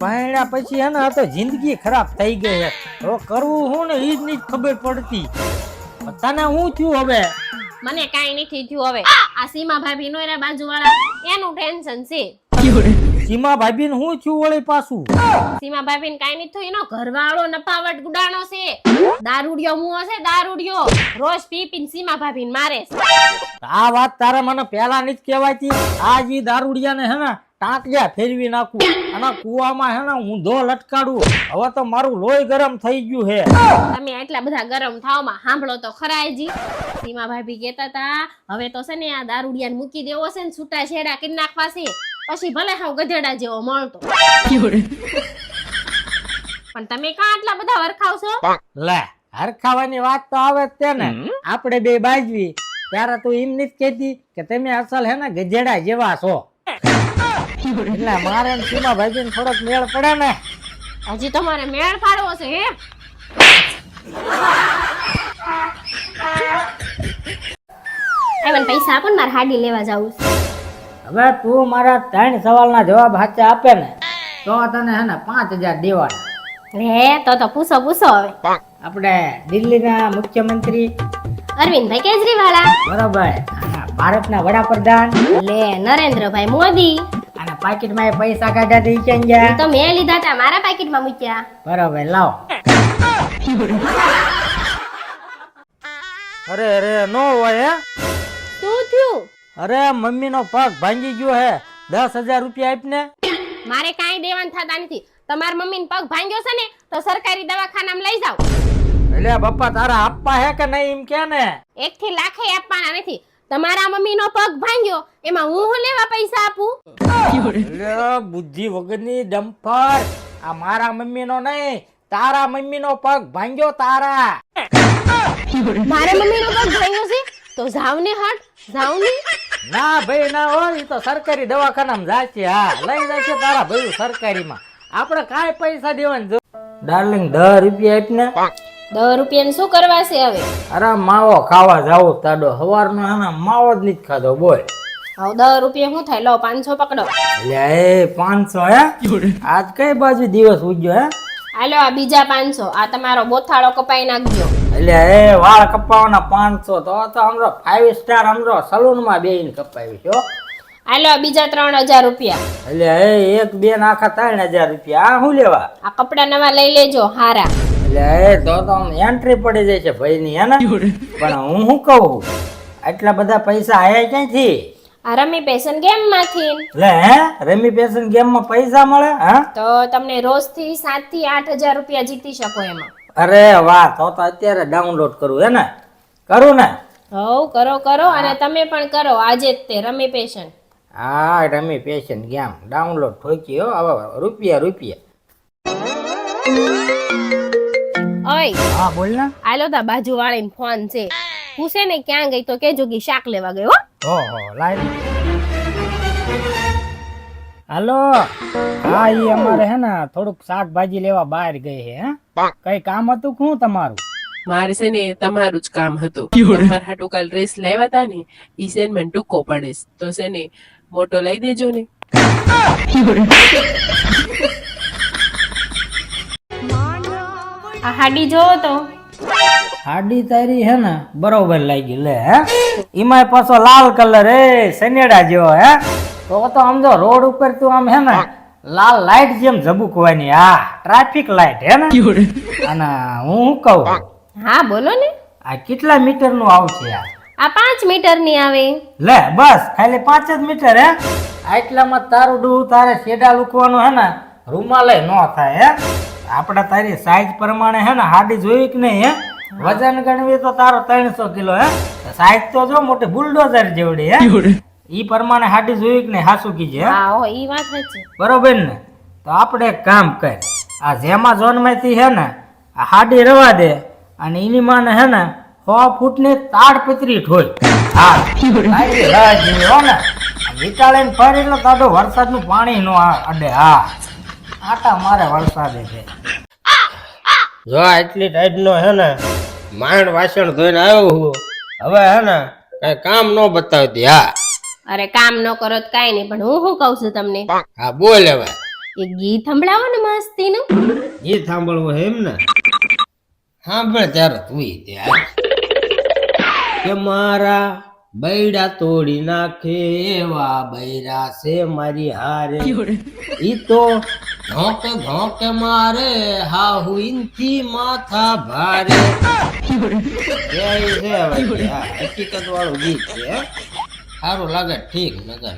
પાયણા પછી હે ને આ તો જિંદગી ખરાબ થઈ ગઈ હે. હવે કરવું હું ને ઈ જ નહીં ખબર પડતી. તને હું થયું હવે? મને કાઈ નથી થયું હવે. આ સીમા ભાભી નો એના બાજુવાળા એનું ટેન્શન છે. સીમા ભાભી ને હું થયું વળી પાછું? સીમા ભાભી ને કાઈ નથી થયું, એનો ઘરવાળો નપાવટ ગુડાણો છે. દારૂડિયો મુઓ છે, દારૂડિયો. રોજ પી પીને સીમા ભાભી ને મારે છે. આ વાત તારે મને પેલા નથી કહેવાતી. આજ ઈ દારૂડિયા ને હે ને ટાંટિયા ફેરવી નાખું અને કુવામાં હે ને ઊંધો લટકાડું. હવે તો મારું લોહી ગરમ થઈ ગયું હે. તમે આટલા બધા ગરમ થાવમાં સાંભળો તો ખરાયજી. સીમા ભાભી કહેતા હતા હવે તો છે ને આ દારૂડિયાને મૂકી દેવો છે ને છૂટા છેડા કરી નાખવા છે, પછી ભલે હાવ ગધેડા જેવો મળતો. પણ તમે કાં આટલા બધા વરખાવશો? લે હરખાવાની વાત તો આવે જ તે ને. આપણે બે બાજવી ત્યારે તું એમ નથી કહેતી કે તમે અસલ હે ને ગધેડા જેવા છો. એટલે મારે ને સીમા ભાભી ને થોડોક મેળ પડે ને. હજી તમારે મેળ પાડવો છે હે? મને પૈસા આપો ને, મારે હાડી લેવા જાવું છે. હવે તું મારા 3 સવાલના જવાબ સાચા આપે ને તો તને હે ને 5000 દેવાના. હે તો પૂછો પૂછો હવે. આપણે દિલ્હીના મુખ્યમંત્રી અરવિંદભાઈ કેજરીવાલા. બરોબર. અને ભારતના વડાપ્રધાન લે નરેન્દ્રભાઈ મોદી. અને પાકીટમાં પૈસા કાઢ્યા તી ક્યાં ગયા? તો મેં લીધા તા, મારા પાકીટમાં મૂક્યા. બરોબર લાવ. અરે અરે નો હોય હે. શું થયું? અરે મમ્મી નો પગ ભાંગી ગયો હે. 10000 રૂપિયા આપને. મારે કાંઈ દેવાનું થતા નથી. તમારા મમ્મીને પગ ભાંગ્યો છે ને તો સરકારી દવાખાનામાં લઈ જાવ. એટલે પપ્પા તારા આપવા હે કે નહીં એમ કે ને? 1 થી લાખે આપવાના નથી. તમારા મમ્મીનો પગ ભાંગ્યો એમાં હું લેવા પૈસા આપું? એટલે બુદ્ધિ વગરની ડમ્ફર. આ મારા મમ્મી નો નહીં, તારા મમ્મી નો પગ ભાંગ્યો. તારા મારા મમ્મીનો પગ ભાંગ્યો છે તો જાવ ને હટ, જાવ ને. ના ભાઈ ના હોય, ઈ તો સરકારી દવાખાનામાં જાય છે. હા લઈ જાય છે તારા ભાઈ સરકારીમાં. આપણે કાંઈ પૈસા દેવાની જરૂર. ડાર્લિંગ 10 રૂપિયા આપને. 10 રૂપિયાનું શું કરવા છે હવે? અરે માવો ખાવા જાવ તાડો. સવારનો હે ને માવો જ નથી ખાધો. બોલ હવે 10 રૂપિયા શું થાય? લો 500 પકડો. એટલે એ 500 હે? આજ કઈ બાજુ દિવસ ઉગ્યો હે? હાલો આ બીજા 500. આ તમારો બોથાળો કપાઈ નાખજો. એટલે એ વાળ કપાવાના 500 તો સમજો 5 સ્ટાર સમજો સલૂન માં બેહીને કપાવી છો. હાલો આ બીજા 3000 રૂપિયા. એટલે એ 1 2 નાખા 3000 રૂપિયા. આ શું લેવા? આ કપડા નવા લઈ લેજો હારા. એટલે એ તો એન્ટ્રી પડી જાય છે ભાઈ ની હે ને. પણ હું શું કહું, આટલા બધા પૈસા આયા ક્યાંથી? આ રમી પેશન ગેમ માંથી. લે હે રમી પેશન ગેમ માં પૈસા મળે? હા તો તમને રોજ થી 7 થી 8000 રૂપિયા જીતી શકો એમાં. અરે વાહ, તો અત્યારે ડાઉનલોડ કરું હે ને? કરું ને? હવ કરો કરો. અને તમે પણ કરો આજે જ તે રમી પેશન. હા રમી પેશન ગેમ ડાઉનલોડ ઠોકી હો. હવે રૂપિયા. ઓય હા બોલ ને. આલો તા બાજુ વાળીને ફોન છે. પૂછે ને ક્યાં ગઈ તો કેજો કે શાક લેવા ગયો. ઓહો લાઈન. હાલો. હા ઈ અમારે હે ને થોડુંક શાકભાજી લેવા બહાર ગઈ હે. હે કઈ કામ હતું શું તમારું? મારે છે ને તમારું જ કામ હતું. તમારા હાટુ કાલ ડ્રેસ લાવ્યા હતા ને ઈ છે ને મને ટૂંકો પડે તો છે ને મોટો લઈ દેજો ને. આ હાડી જોવો તો. હાડી તારી હે ને બરોબર લાગી. લે હે ઈમાં પાછો લાલ કલર હે સનેડા જેવો હે. તો સમજો રોડ ઉપર તું આમ હે ને લાલ લાઈટ જેમ ઝબુકવાની. હા ટ્રાફિક લાઈટ હે ને. અને હું શું કહું, હા બોલો ને. આ કેટલા મીટર નું આવશે યાર? આ 5 મીટર ની આવે. લે બસ ખાલી 5 જ મીટર હે? આટલામાં તારું ડૂ તારે શેડા લૂકવાનું હે ને રૂમાલે નો થાય હે. આપણે તારી સાઈઝ પ્રમાણે હે ને હાડી જોઈ કે નહીં હે? વજન ગણવી તો તારો 300 કિલો હે. સાઈઝ તો જો મોટી બુલડોઝર જેવડી હે. ઈ પ્રમાણે હાડી જોઈ કે નહીં? હાસુ કીજે. હા હો ઈ વાત છે. બરોબર ને? તો આપણે એક કામ કર, આ એમેઝોન માંથી હે ને આ હાડી રવા દે અને એની માને હે ને 100 ફૂટની તાડપત્રી ઠોય. હા લાઈટ રાહ જેવી હો ને. વિચાળીને ફર એટલે તાડો વરસાદનું પાણી નો અડે. હા આટા મારે વરસાદે છે. જો આટલી ટાઈટ નો હે ને માંડ વાસણ ધોઈને આવ્યો હું. હવે હે ને કઈ કામ નો બતાવતી. હા અરે કામ ન કરો તો કાઈ નહીં, પણ હું શું કહું છું તમને. હા બોલ. હવે એક ગીત સંભળાવો ને મસ્તીનું. ગીત સાંભળવું છે એમ ને? સાંભળ ત્યારે તું ત્યાં કે મારા બૈડા તોડી નાખે એવા બૈરા છે મારી હારે, ઈ તો ધોકે ધોકે મારે હાહુ ઇનથી માથા ભારે. એ છે હવે હકીકત વાળું ગીત છે. સારું લાગે ઠીક નગર